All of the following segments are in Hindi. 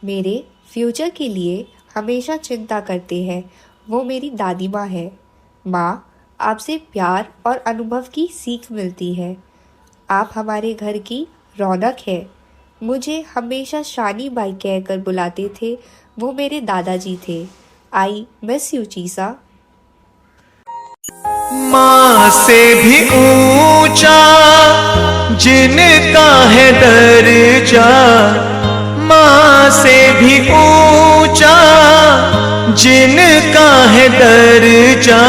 मेरे फ्यूचर के लिए हमेशा चिंता करते हैं वो मेरी दादी माँ है। माँ, आपसे प्यार और अनुभव की सीख मिलती है। आप हमारे घर की रौनक है। मुझे हमेशा शानी बाई कहकर बुलाते थे, वो मेरे दादाजी थे। आई मिस यू चीसा। माँ से भी ऊंचा जिनका है दर्जा, माँ से भी ऊंचा जिनका है दर्जा,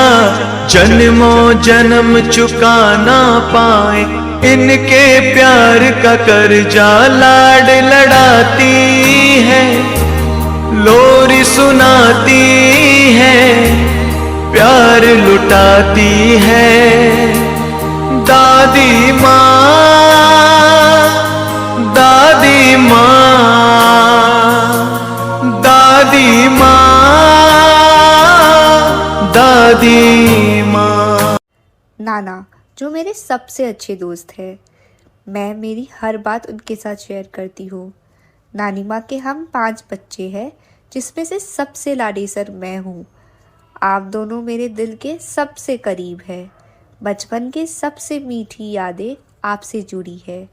जन्मों जन्म चुका ना पाए इनके प्यार का कर्जा। लाड लड़ाती है, लोरी सुनाती है, प्यार लुटाती है दादी माँ, दादी माँ, दादी माँ, दादी माँ। नाना, जो मेरे सबसे अच्छे दोस्त हैं। मैं मेरी हर बात उनके साथ शेयर करती हूँ। नानी माँ के हम 5 बच्चे हैं, जिसमें से सबसे लाडेसर मैं हूँ। आप दोनों मेरे दिल के सबसे करीब है। बचपन के सबसे मीठी यादें आपसे जुड़ी है।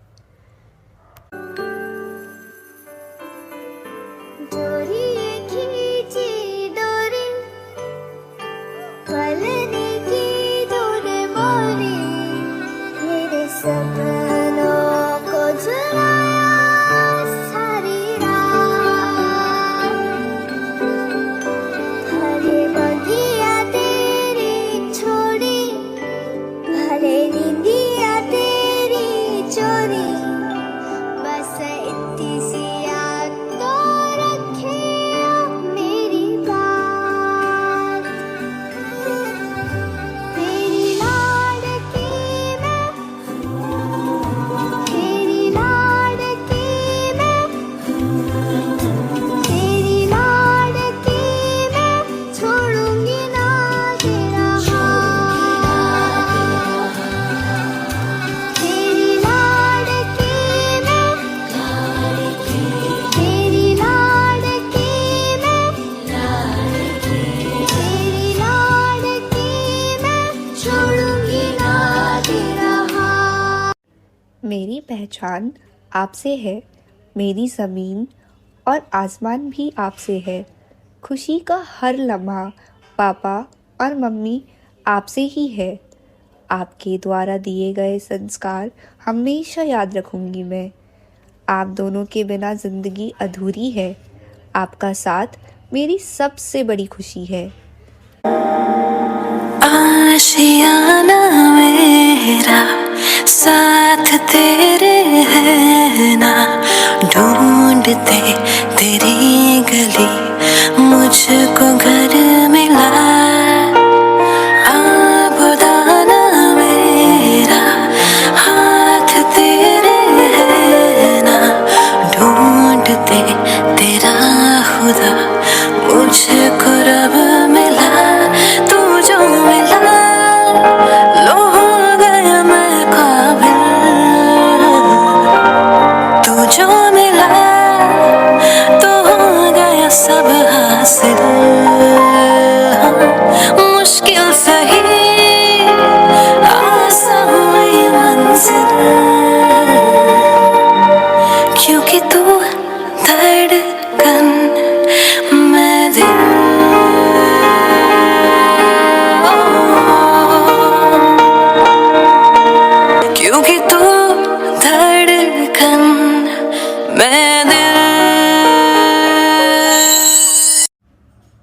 मेरी पहचान आपसे है। मेरी ज़मीन और आसमान भी आपसे है। खुशी का हर लम्हा पापा और मम्मी आपसे ही है। आपके द्वारा दिए गए संस्कार हमेशा याद रखूंगी मैं। आप दोनों के बिना ज़िंदगी अधूरी है। आपका साथ मेरी सबसे बड़ी खुशी है। आशियाना मेरा साथ तेरे है ना, ढूंढते तेरी गली मुझको घर मिला। आबदाना मेरा हाथ तेरे है ना, ढूंढते तेरा खुदा मुझको रब मिला। तू जो मिला लो हो गया मैं काबिल, तू जो मिला तो हो गया सब हासिल। मुश्किल सही आसान हुई मंजिल, क्योंकि तू धड़कन मैं दिल। क्योंकि तू धड़कन मैं दिल।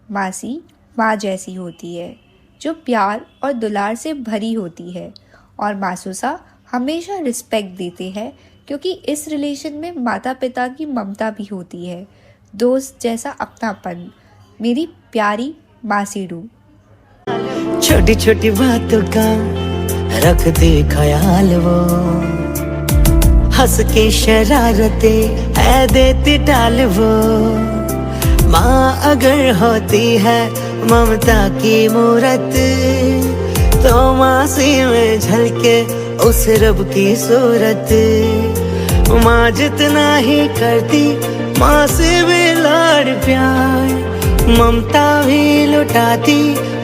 मासी माँ जैसी होती है, जो प्यार और दुलार से भरी होती है। और मासूसा हमेशा रिस्पेक्ट देते हैं, क्योंकि इस रिलेशन में माता पिता की ममता भी होती है। दोस्त जैसा अपनापन। मेरी प्यारी मासीडू। छोटी छोटी बातों का रखते ख्याल वो, हंस के शरारते है देती टाल वो। माँ अगर होती है ममता की मूरत, तो मासी में झलके उस रब की सूरत। माँ जितना ही करती माँ से भी लाड प्यार, ममता भी लुटाती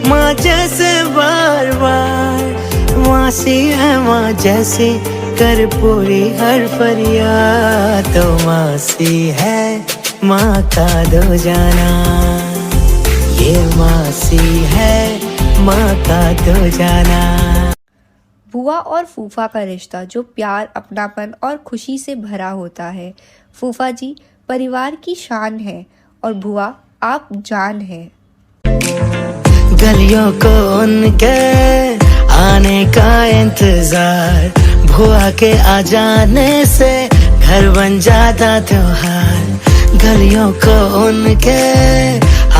माँ जैसे बार बार। माँ सी है माँ जैसे कर पूरी हर फरियाद, तो माँ सी है माँ का दो जाना, ये माँ सी है माँ का दो जाना। बुआ और फूफा का रिश्ता जो प्यार, अपनापन और खुशी से भरा होता है। फूफा जी परिवार की शान है और बुआ आप जान है। गलियों को उनके आने का इंतजार, बुआ के आ जाने से घर बन जाता त्योहार। गलियों को उनके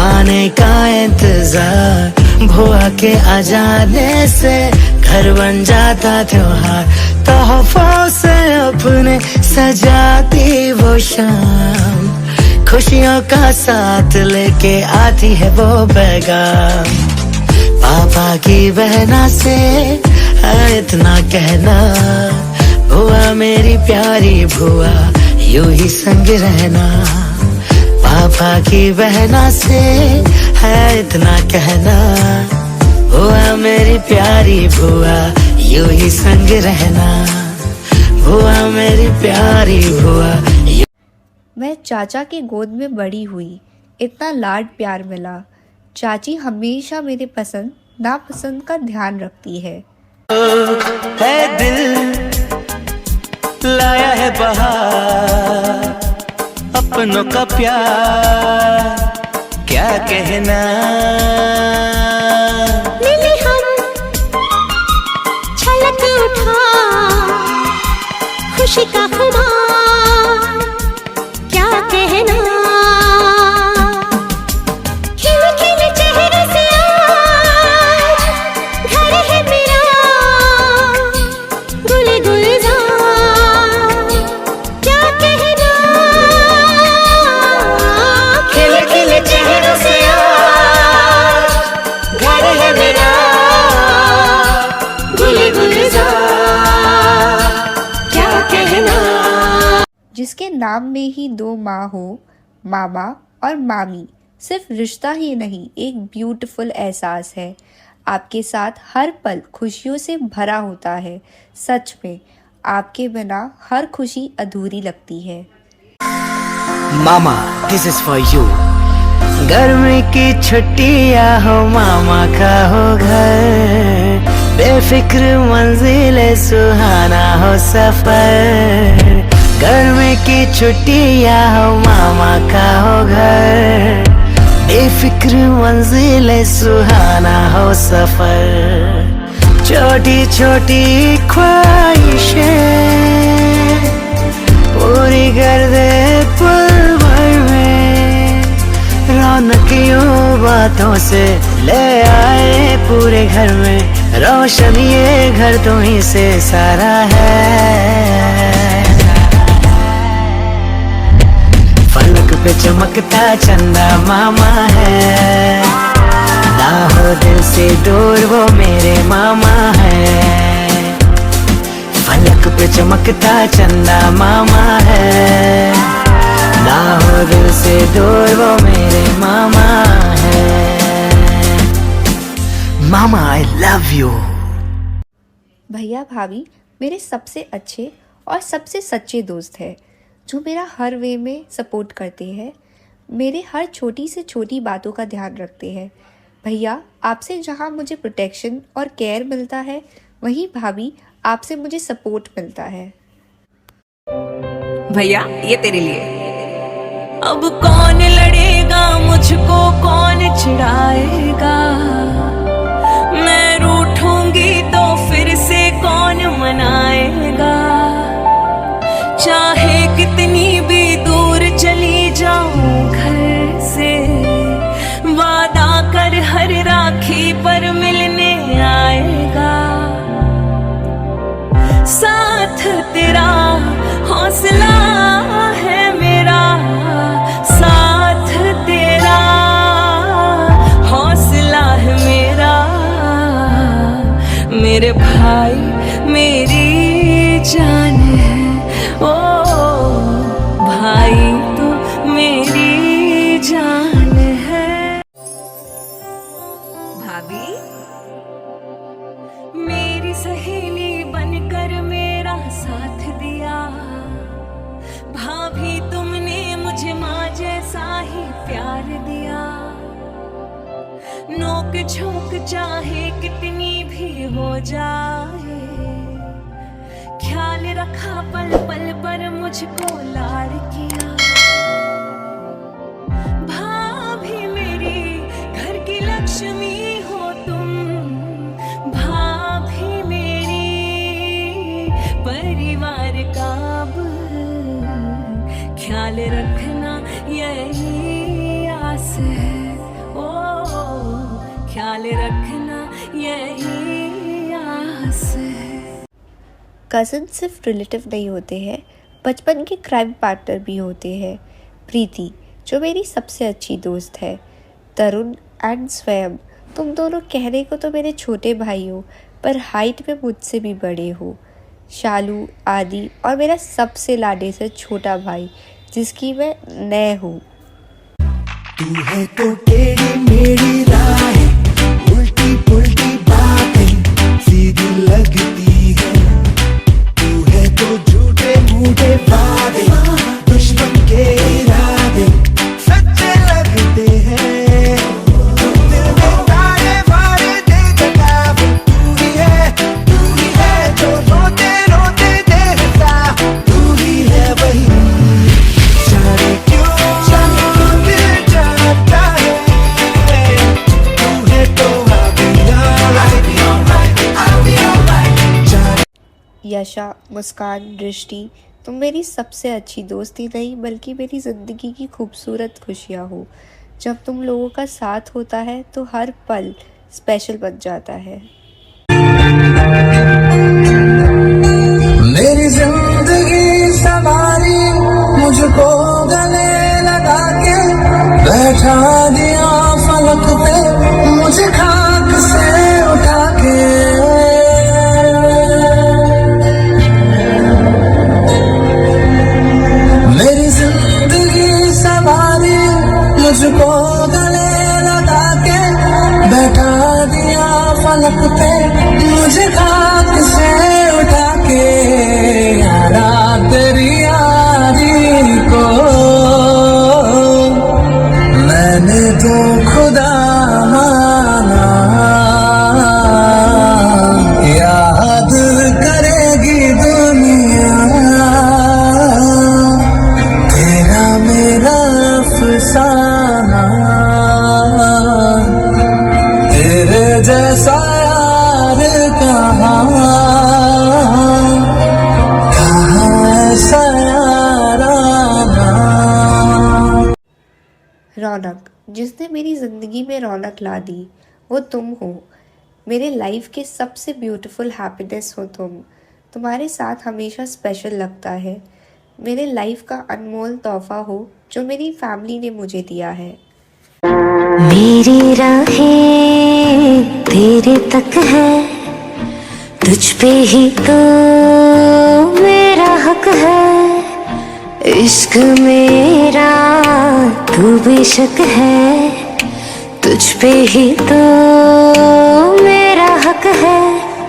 आने का इंतजार, बुआ के आ जाने से घर बन जाता त्योहार। तोहफों से अपने सजाती वो शाम, खुशियों का साथ लेके आती है वो पैगाम। पापा की बहना से है इतना कहना, बुआ मेरी प्यारी बुआ यूं ही संग रहना। पापा की बहना से है इतना कहना, बुआ मेरी प्यारी बुआ यूं ही संग रहना। बुआ मेरी प्यारी बुआ। मैं चाचा के गोद में बड़ी हुई, इतना लाड प्यार मिला। चाची हमेशा मेरे पसंद नापसंद का ध्यान रखती है। है दिल लाया है बहार, अपनों का प्यार क्या कहना। मिले हम छलक उठा खुशी का खुमार क्या कहना। खिले खिले चेहरे से आज घर है मेरा, गुले गुलजार क्या कहना। खिले खिले चेहरों से आज घर है मेरा, गुले गुलजार क्या कहना। जिसके नाम में ही दो माँ हो, मामा और मामी, सिर्फ रिश्ता ही नहीं एक ब्यूटीफुल एहसास है। आपके साथ हर पल खुशियों से भरा होता है। सच में आपके बिना हर खुशी अधूरी लगती है। मामा दिस इज फॉर यू। गर्मी की छुट्टियां हो मामा का हो घर, बेफिक्र मंजिले सुहाना हो सफर। गर्मी की छुट्टियां हो मामा का हो घर, बेफिक्र मंजिले सुहाना हो सफर। छोटी छोटी ख्वाहिशें पूरी कर दे पल भर में, रौनकियों बातों से ले आए पूरे घर में। रोशन ये घर तुम्हीं से सारा है, फलक पे चमकता चंदा मामा है। ना हो दिल से दूर वो मेरे मामा है, फलक पे चमकता चंदा मामा है। ना हो दिल से दूर वो मेरे मामा है। मामा आई लव यू। भैया भाभी मेरे सबसे अच्छे और सबसे सच्चे दोस्त है, जो मेरा हर वे में सपोर्ट करते हैं, मेरे हर छोटी से छोटी बातों का ध्यान रखते हैं। भैया आपसे जहाँ मुझे प्रोटेक्शन और केयर मिलता है, वहीं भाभी आपसे मुझे सपोर्ट मिलता है। भैया ये तेरे लिए। अब कौन लड़ेगा मुझको, कौन चिढ़ाएगा, मैं रूठूंगी तो फिर से कौन मनाएगा। चाहे कितनी भी दूर चली जाऊं घर से, वादा कर हर राखी पर मिलने आएगा। साथ तेरा हौसला है मेरा, साथ तेरा हौसला है मेरा। मेरे भाई मेरी जान है, ओ भाई तो प्यार दिया। नोक झोंक चाहे कितनी भी हो जाए, ख्याल रखा पल पल पर मुझको लाड किया। भाभी मेरी घर की लक्ष्मी हो तुम, भाभी मेरी परिवार का अब ख्याल रखना यही आस है। ओ ख्याल रखना यही आस है। कज़न सिर्फ रिलेटिव नहीं होते हैं, बचपन के क्राइम पार्टनर भी होते हैं। प्रीति जो मेरी सबसे अच्छी दोस्त है, तरुण एंड स्वयं, तुम दोनों कहने को तो मेरे छोटे भाई हो पर हाइट में मुझसे भी बड़े हो। शालू, आदि और मेरा सबसे लाडे से छोटा भाई जिसकी मैं नए हूँ। तू है तो टेढ़ी मेरी राहें, उल्टी पुल्टी बातें सीधी लगती है। तू है तो झूठे मूठे वादे, दुश्मन के इरादे सच्चे लगते हैं। तू दिल में तारे वारे दे जगा, तू ही है जो रोते रोते दे हंसा। तू ही है वही जाने क्यों दिल जाता है। तू है तो I'll be alright। यशा, मुस्कान, दृष्टि, तुम मेरी सबसे अच्छी दोस्ती नहीं बल्कि मेरी ज़िंदगी की खूबसूरत खुशियाँ हो। जब तुम लोगों का साथ होता है तो हर पल स्पेशल बन जाता है। मेरी जिंदगी सवारी मुझको गले लगा के बैठा दिया फलक पे, मुझे खाक से उठा के। मेरी जिंदगी सवारी मुझको गले लगा के बैठा दिया फलक पे, मुझे खाक से उठा के। यारा तेरी यारी को मैंने तो खुदा माना, याद करेगी दुनिया तेरा मेरा अफसाना। तेरे जैसा यार कहाँ ऐसा याराना। रौनक, जिसने मेरी ज़िंदगी में रौनक ला दी वो तुम हो। मेरे लाइफ के सबसे ब्यूटीफुल हैप्पीनेस हो तुम। तुम्हारे साथ हमेशा स्पेशल लगता है। मेरे लाइफ का अनमोल तोहफा हो जो मेरी फैमिली ने मुझे दिया है। मेरी राहें तेरे तक है, तुझ पे ही तो मेरा हक है। इश्क मेरा तू बेशक है, तुझ पे ही तो मेरा हक है।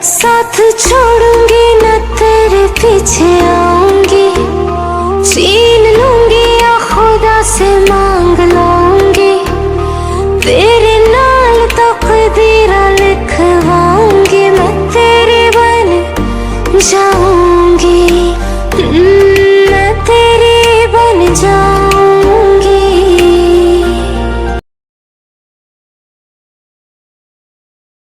साथ छोड़ूंगी न तेरे पीछे आऊंगी, छीन लूंगी या खुदा से मांग लूंगी। तेरे नाल तकदीरा लिखवाऊंगी, मैं तेरी बन जाऊंगी, मैं तेरी बन जाऊंगी।